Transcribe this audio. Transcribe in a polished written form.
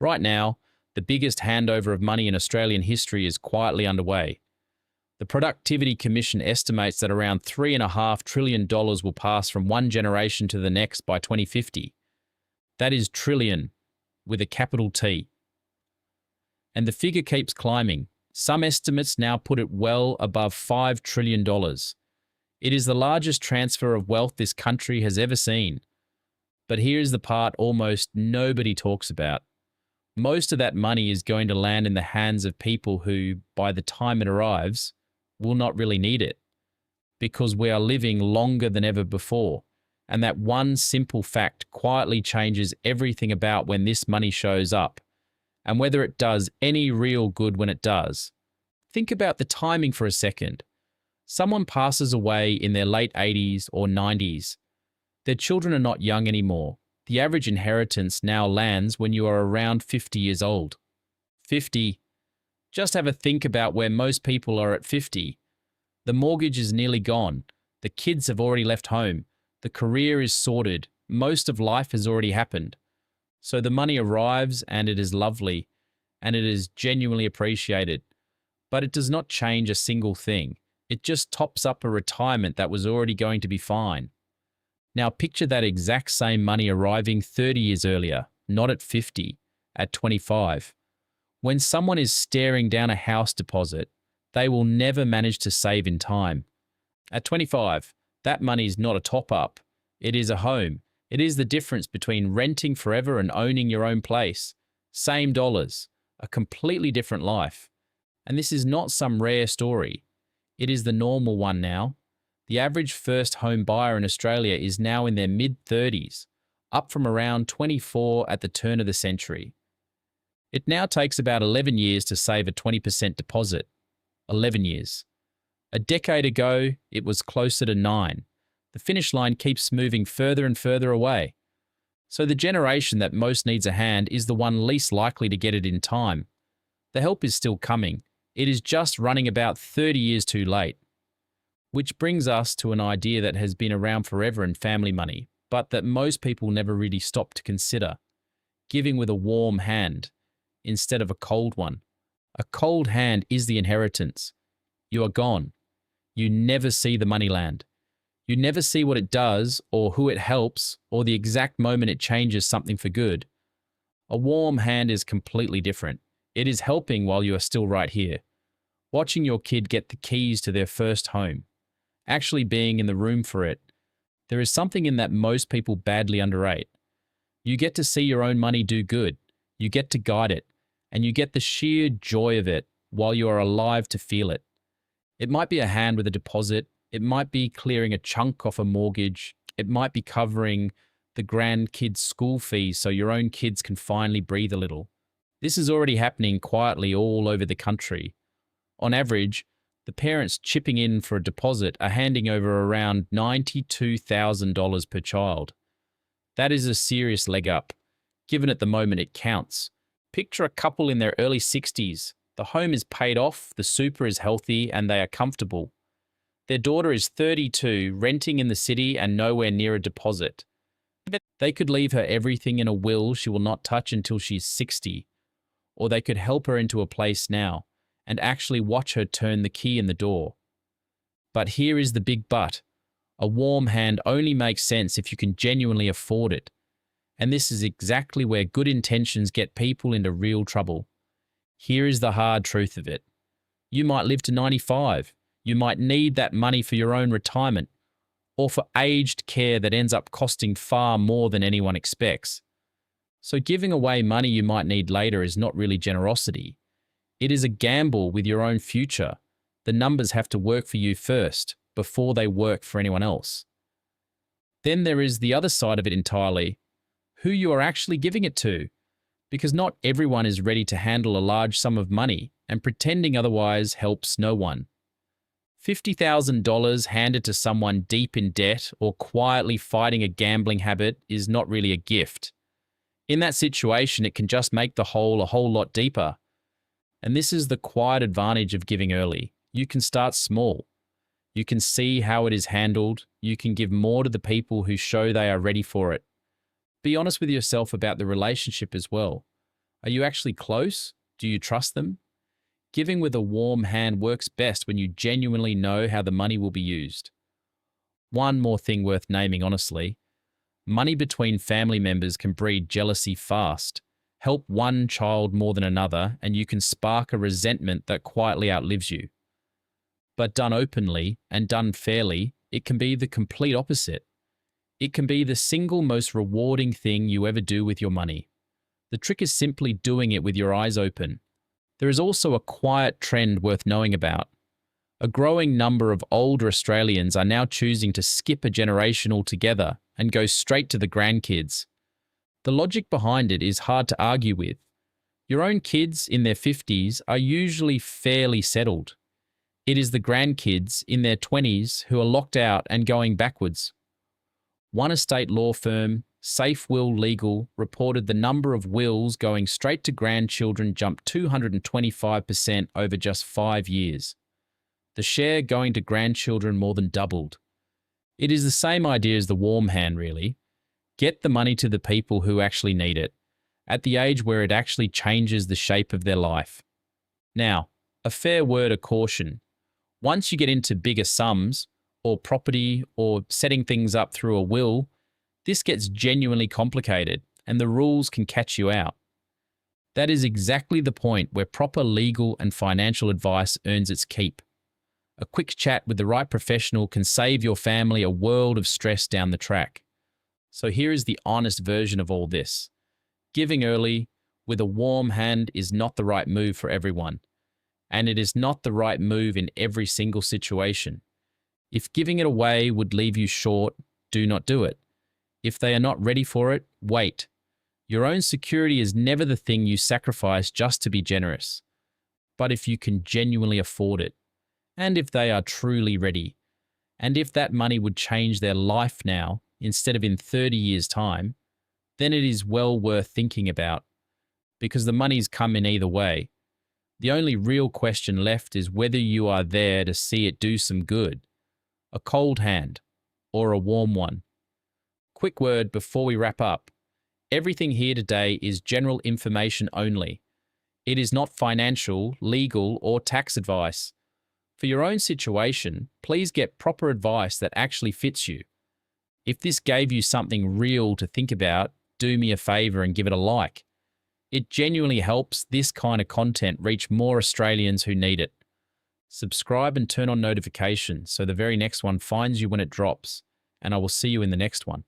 Right now, the biggest handover of money in Australian history is quietly underway. The Productivity Commission estimates that around $3.5 trillion will pass from one generation to the next by 2050. That is trillion, with a capital T. And the figure keeps climbing. Some estimates now put it well above $5 trillion. It is the largest transfer of wealth this country has ever seen. But here's the part almost nobody talks about. Most of that money is going to land in the hands of people who, by the time it arrives, will not really need it. Because we are living longer than ever before. And that one simple fact quietly changes everything about when this money shows up, and whether it does any real good when it does. Think about the timing for a second. Someone passes away in their late 80s or 90s. Their children are not young anymore. The average inheritance now lands when you are around 50 years old. 50. Just have a think about where most people are at 50. The mortgage is nearly gone. The kids have already left home. The career is sorted. Most of life has already happened. So the money arrives and it is lovely and it is genuinely appreciated. But it does not change a single thing. It just tops up a retirement that was already going to be fine. Now picture that exact same money arriving 30 years earlier, not at 50, at 25. When someone is staring down a house deposit, they will never manage to save in time. At 25, that money is not a top-up. It is a home. It is the difference between renting forever and owning your own place. Same dollars, a completely different life. And this is not some rare story. It is the normal one now. The average first home buyer in Australia is now in their mid-30s, up from around 24 at the turn of the century. It now takes about 11 years to save a 20% deposit. 11 years. A decade ago, it was closer to 9. The finish line keeps moving further and further away. So the generation that most needs a hand is the one least likely to get it in time. The help is still coming. It is just running about 30 years too late. Which brings us to an idea that has been around forever in family money, but that most people never really stop to consider. Giving with a warm hand instead of a cold one. A cold hand is the inheritance. You are gone. You never see the money land. You never see what it does or who it helps or the exact moment it changes something for good. A warm hand is completely different. It is helping while you are still right here. Watching your kid get the keys to their first home. Actually being in the room for it. There is something in that most people badly underrate. You get to see your own money do good. You get to guide it. And you get the sheer joy of it while you are alive to feel it. It might be a hand with a deposit. It might be clearing a chunk off a mortgage. It might be covering the grandkids' school fees so your own kids can finally breathe a little. This is already happening quietly all over the country. On average, the parents chipping in for a deposit are handing over around $92,000 per child. That is a serious leg up. Given at the moment it counts. Picture a couple in their early 60s. The home is paid off, the super is healthy, and they are comfortable. Their daughter is 32, renting in the city and nowhere near a deposit. They could leave her everything in a will she will not touch until she's 60. Or they could help her into a place now and actually watch her turn the key in the door. But here is the big but. A warm hand only makes sense if you can genuinely afford it. And this is exactly where good intentions get people into real trouble. Here is the hard truth of it. You might live to 95. You might need that money for your own retirement or for aged care that ends up costing far more than anyone expects. So giving away money you might need later is not really generosity. It is a gamble with your own future. The numbers have to work for you first before they work for anyone else. Then there is the other side of it entirely, who you are actually giving it to, because not everyone is ready to handle a large sum of money, and pretending otherwise helps no one. $50,000 handed to someone deep in debt or quietly fighting a gambling habit is not really a gift. In that situation, it can just make the hole a whole lot deeper. And this is the quiet advantage of giving early. You can start small. You can see how it is handled. You can give more to the people who show they are ready for it. Be honest with yourself about the relationship as well. Are you actually close? Do you trust them? Giving with a warm hand works best when you genuinely know how the money will be used. One more thing worth naming honestly: money between family members can breed jealousy fast. Help one child more than another, and you can spark a resentment that quietly outlives you. But done openly and done fairly, it can be the complete opposite. It can be the single most rewarding thing you ever do with your money. The trick is simply doing it with your eyes open. There is also a quiet trend worth knowing about. A growing number of older Australians are now choosing to skip a generation altogether and go straight to the grandkids. The logic behind it is hard to argue with. Your own kids in their 50s are usually fairly settled. It is the grandkids in their 20s who are locked out and going backwards. One estate law firm, Safe Will Legal, reported the number of wills going straight to grandchildren jumped 225% over just 5 years. The share going to grandchildren more than doubled. It is the same idea as the warm hand, really. Get the money to the people who actually need it, at the age where it actually changes the shape of their life. Now, a fair word of caution. Once you get into bigger sums, or property, or setting things up through a will, this gets genuinely complicated, and the rules can catch you out. That is exactly the point where proper legal and financial advice earns its keep. A quick chat with the right professional can save your family a world of stress down the track. So here is the honest version of all this. Giving early, with a warm hand, is not the right move for everyone. And it is not the right move in every single situation. If giving it away would leave you short, do not do it. If they are not ready for it, wait. Your own security is never the thing you sacrifice just to be generous. But if you can genuinely afford it, and if they are truly ready, and if that money would change their life now instead of in 30 years' time, then it is well worth thinking about, because the money's come in either way. The only real question left is whether you are there to see it do some good. A cold hand or a warm one. Quick word before we wrap up. Everything here today is general information only. It is not financial, legal, or tax advice. For your own situation, please get proper advice that actually fits you. If this gave you something real to think about, do me a favor and give it a like. It genuinely helps this kind of content reach more Australians who need it. Subscribe and turn on notifications so the very next one finds you when it drops, and I will see you in the next one.